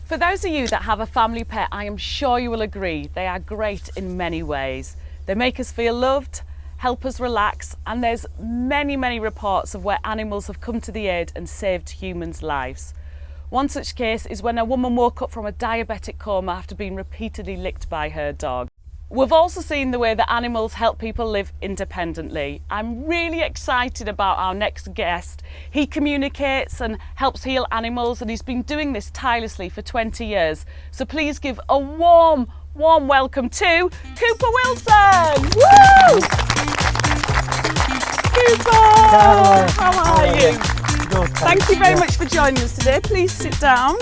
For those of you that have a family pet, I am sure you will agree they are great in many ways. They make us feel loved, help us relax, and there's many reports of where animals have come to the aid and saved humans' lives. One such case is when a woman woke up from a diabetic coma after being repeatedly licked by her dog. We've also seen the way that animals help people live independently. I'm really excited about our next guest. He communicates and helps heal animals, and he's been doing this tirelessly for 20 years. So please give a warm welcome to Cooper Wilson! Woo! Cooper! How are you? Good, Thank you very much for joining us today. Please sit down.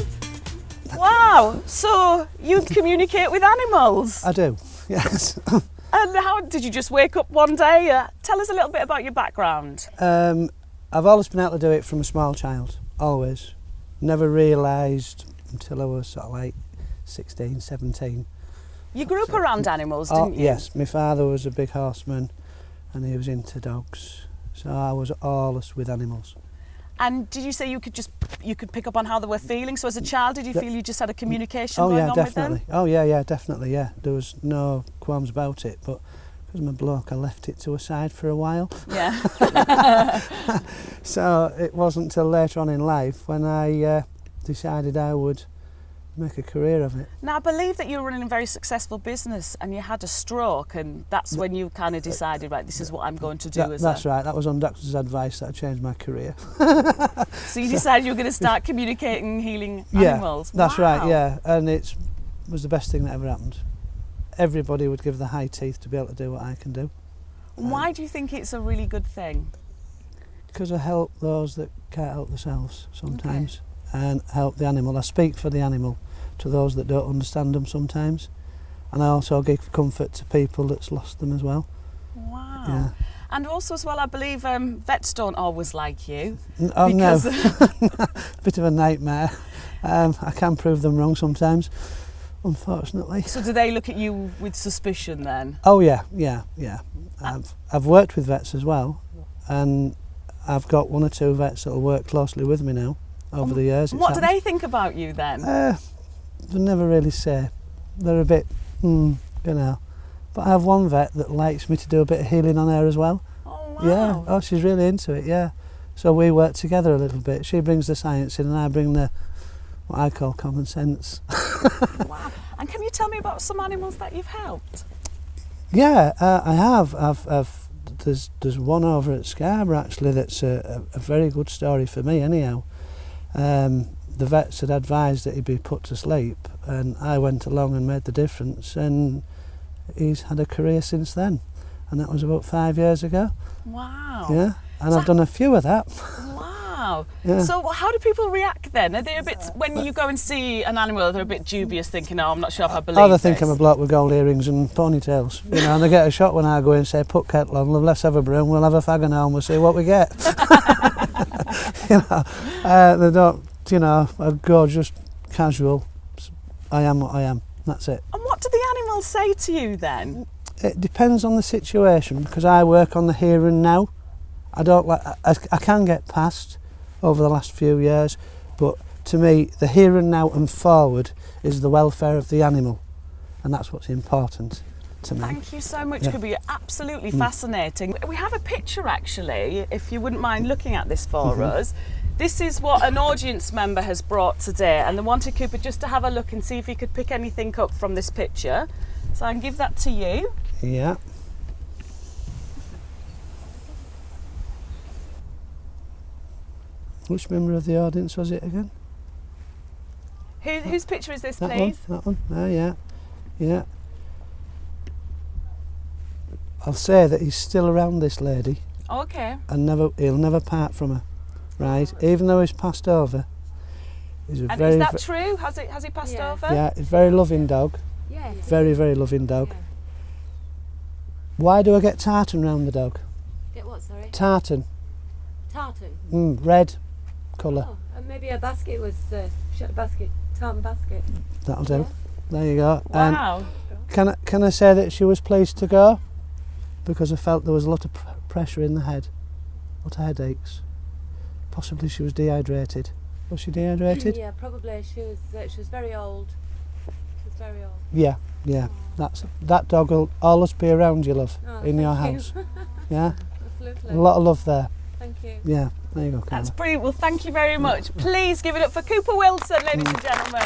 Wow, so you communicate with animals? I do, yes. And how did you just wake up one day? Tell us a little bit about your background. I've always been able to do it from a small child, always. Never realised until I was sort of like 16, 17. You grew up around animals, didn't you? Yes, my father was a big horseman and he was into dogs. So I was always with animals. And did you say you could pick up on how they were feeling? So as a child, did you feel you just had a communication going on definitely. with them? Oh yeah, definitely, yeah. There was no qualms about it, but because I'm a bloke, I left it to a side for a while. Yeah. So it wasn't until later on in life when I decided I would make a career of it. Now, I believe that you were running a very successul business and you had a stroke, and that's when you kind of decided, right, this is what I'm going to do. That's right, that was on doctor's advice that I changed my career. So you decided you were going to start communicating, healing animals? That's right, yeah, and it was the best thing that ever happened. Everybody would give the high teeth to be able to do what I can do. Why do you think it's a really good thing? Because I help those that can't help themselves sometimes, and help the animal. I speak for the animal to those that don't understand them sometimes, and I also give comfort to people that's lost them as well. Wow. Yeah. And also as well, I believe vets don't always like you. Oh because no, bit of a nightmare. I can prove them wrong sometimes, unfortunately. So do they look at you with suspicion then? Oh yeah. I've worked with vets as well, and I've got one or two vets that'll work closely with me now over the years. What do they think about you then? They never really say. They're a bit, you know. But I have one vet that likes me to do a bit of healing on her as well. Oh wow. Yeah, oh she's really into it, yeah. So we work together a little bit. She brings the science in and I bring the, what I call common sense. Wow. And can you tell me about some animals that you've helped? Yeah, I have. There's one over at Scarborough actually that's a very good story for me anyhow. The vets had advised that he'd be put to sleep, and I went along and made the difference, and he's had a career since then, and that was about 5 years ago. Wow. Yeah, and so I've done a few of that. Wow. Yeah. So how do people react then? Are they a bit, when you go and see an animal, they're a bit dubious, thinking, oh, I'm not sure if I believe Oh, they this. think I'm a bloke with gold earrings and ponytails, you know, and they get a shock when I go in and say, put kettle on, let's have a broom, we'll have a fag and home, we'll see what we get. You know, they don't, you know, I go just casual. I am what I am, that's it. And what do the animals say to you then? It depends on the situation, because I work on the here and now. I don't like, I can get past over the last few years, but to me, the here and now and forward is the welfare of the animal, and that's what's important to me. Thank you so much, Cooper. You're absolutely fascinating. We have a picture actually, if you wouldn't mind looking at this for us. This is what an audience member has brought today, and they wanted Cooper just to have a look and see if he could pick anything up from this picture. So I can give that to you. Yeah. Which member of the audience was it again? Whose picture is this, That please? one, that one. Oh, yeah. I'll say that he's still around this lady, Okay. and he'll never part from her, right? Even though he's passed over. He's a And very, is that true? Has he passed over? yeah, he's a very loving dog. Yeah. Very loving dog. Yeah. Why do I get tartan round the dog? Get what, sorry? Tartan. Tartan. Red colour. Oh, and maybe a basket was tartan basket. That'll do. Yeah. There you go. Wow. And can I say that she was pleased to go? Because I felt there was a lot of pressure in the head, a lot of headaches. Possibly she was dehydrated. Was she dehydrated? Yeah, probably. She was very old. She was very old. Yeah, yeah. That dog will always be around you, love, Oh, in your thank house. you. Yeah, That's a lovely. lot of love there. Thank you. Yeah, there you go, Carla. That's brilliant. Well, thank you very much. Please give it up for Cooper Wilson, ladies and gentlemen.